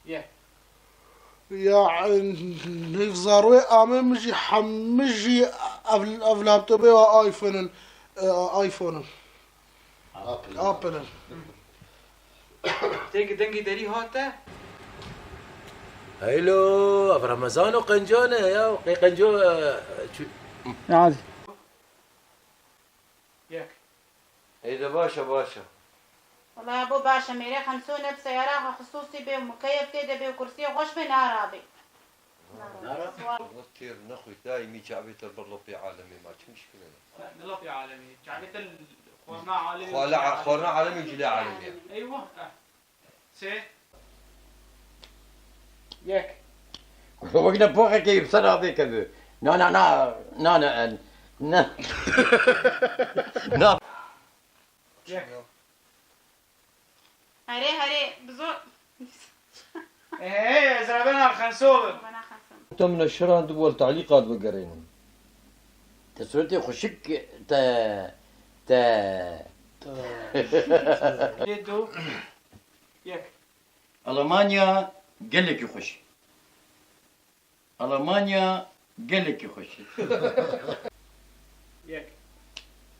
يك يعني في زاروي آمن مجي حمجي أف لابتوبي وآيفون آيفون أبل تيجي دنجي داري هاتا هيلو في رمضان وقنجونة يا قنجو عادي. يك إذا باشا والله يا ابو باشا ميري 50 بسيارة خصوصي بي ومكيف كده بي وكرسي وغش بي نارابي كثير نخوي دايمي جعبت البرلو في عالمي ما مشكلة نلا في عالمي جعبت خورنا عالمي خورنا عالمي وجلي عالمي ايوه سي يك وقنا بوخك كيف صار بك ذا نا يك هري بزور ايه زربنا خنسوبة انا خمسة انت من الشران دول تعليقات بقرين تسرتي خشك تا يدو يك ألمانيا قال لك يخش ألمانيا قال لك يخش يك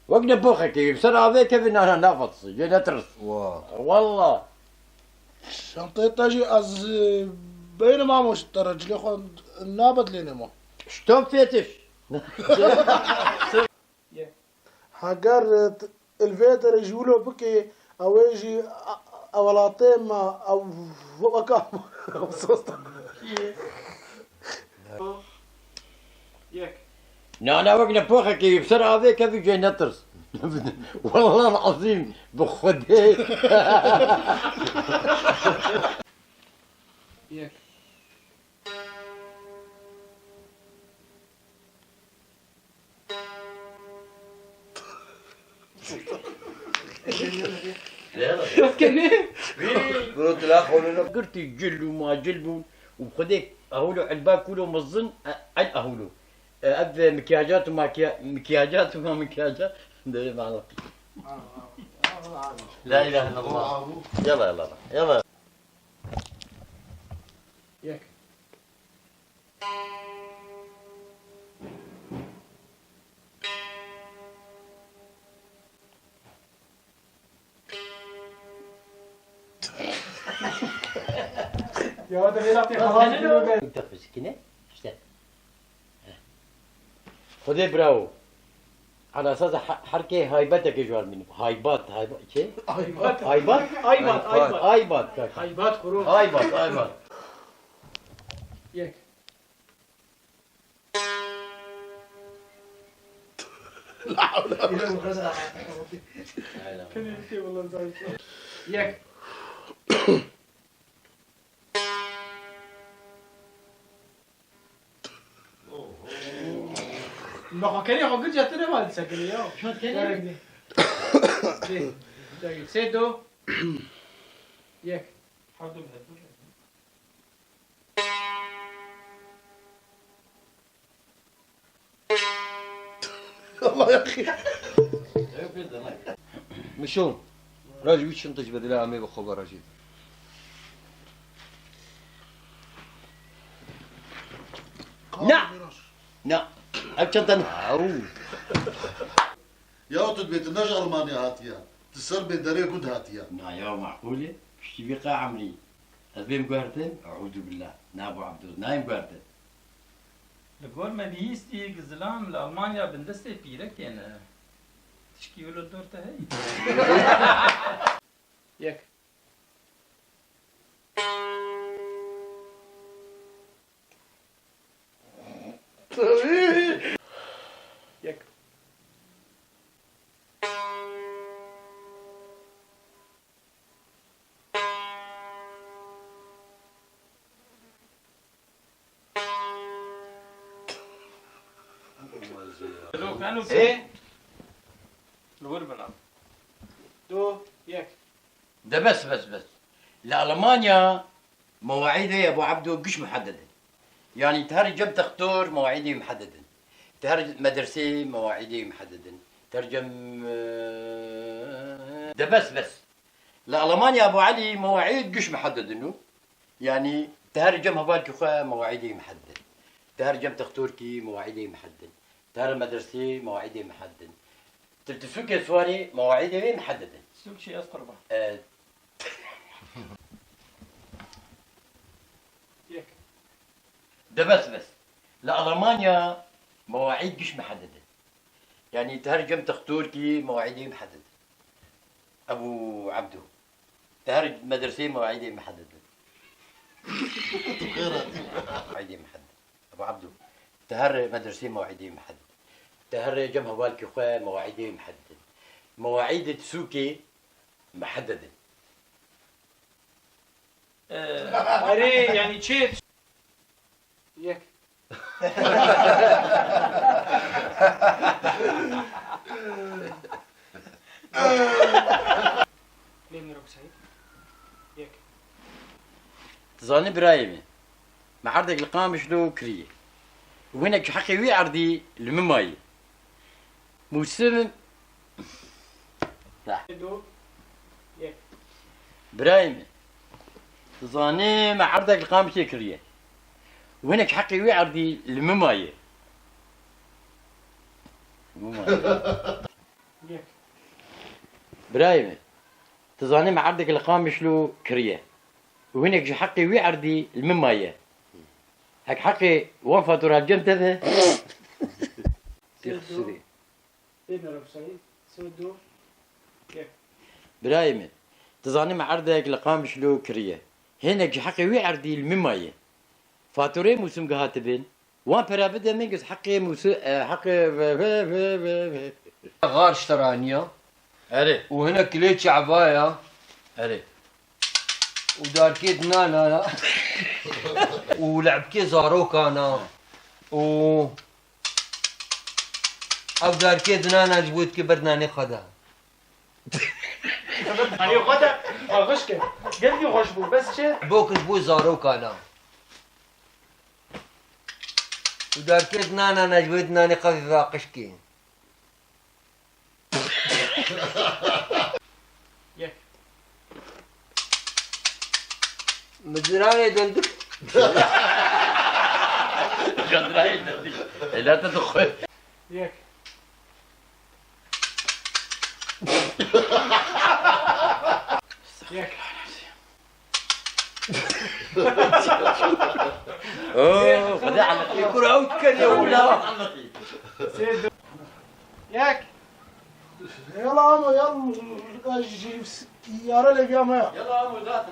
وقنا بوخك كيف صار بك انا نافطس جينا ترس والله شنطي تجي از بينما مش ترجلي خون نابد لينما شتون فيتش هاجر الفيتر يجولو بكي او يجي اولاتين ما او وكام يك لا وقنا بوخك كيف صار بك جينا ترس والله العظيم بخدي يك قلت لا خولنا قلت جلوا ما جلبوا وبخديك اهولو الباب كله مظن عن اهولو اب مكياجات مكياجات وما مكياجات ده معنى لا اله الا الله يلا يك يا ولد بيلعب انت مسكينه اشتغل خدي براو على اساس حركه هايبتك جوار منه هايبات شيء هايبات هايبات خروج هايبات يك يك ما كان يقول جاتنا ما تسكر يا شو كان سيدو يك حاضر الله يا اخي مشون راجل وش انت جبت لا عمي بخبر راجل لا أبشرتن يا ولد بيت النجا ألمانيا هاتيا تسر بدري قد هاتيا نا يا معقولة مش تبقى عمري أبين قارتن أعوذ بالله نابو عبدو نايم قارتن لقول ما بيستي قزلام لألمانيا بندستي بيرك يعني تشكي له الدور تهي يك يك لو كانوا ايه الغربة دو يك ده بس لألمانيا مواعيدها يا أبو عبدو مش محددة يعني ترجم تختار مواعيدي محددة ترجم مدرسة مواعيدي محددة ترجم ده بس لألمانيا أبو علي مواعيد مش محددة إنه يعني تهرجم هبالك خويا مواعيدي محدد، تهرجم تختوركي مواعيدي محدد، تهر مدرسي مواعيدي محدد، تلتسوك سواري مواعيدي محددة. سوق شيء أسقربة. ده بس لألمانيا مواعيد مش محددة. يعني تهرجم تختوركي مواعيدي محددة. أبو عبدو تهرج مدرسي مواعيدي محددة. مواعيدي محددة. أبو عبدو تهر مدرسي مواعيدي محددة. تهر جمع بالك خويا مواعيدي محددة. مواعيد تسوكي محددة. أري يعني تشيت ياك ليه نروح سعيد ياك تظني برايمي ما عرضك القام شلو كريه وينك حقي وي عرضي المماي موسم لا ياك برايمي تظني ما عرضك القام كريه وينك حقي وي عرضي المماي ياك برايمي تظني ما عرضك القام شلو كريه وهناك حقي وي عرضي الممايه هك حقي وفات ورجم تذه ليه نروح سعيد سودو ياك برايمي تظني ما عرضك القام شلو كريه هناك حقي وي عرضي الممايه فاتوري موسم قهاتبين وان برابده منقص حقي موسم حقي غار اشترانيا اري وهنا كليت عبايه اري وداركيت نانا ولعبكي زاروك انا و او داركيت نانا جبوت كبرناني خدا يعني غدا غشكه قال لي غشبو بس شيء بوك جبوت زاروك انا وداركيت نانا جبوت ناني خفيفة قشكي ياك مزراني دندك قدراي لا تدخل ياك ياك اوه غدا على يكون عود كان يا ولا سيدو ياك يلا عمو يلا يا رجل يا ما يلا عمو ذات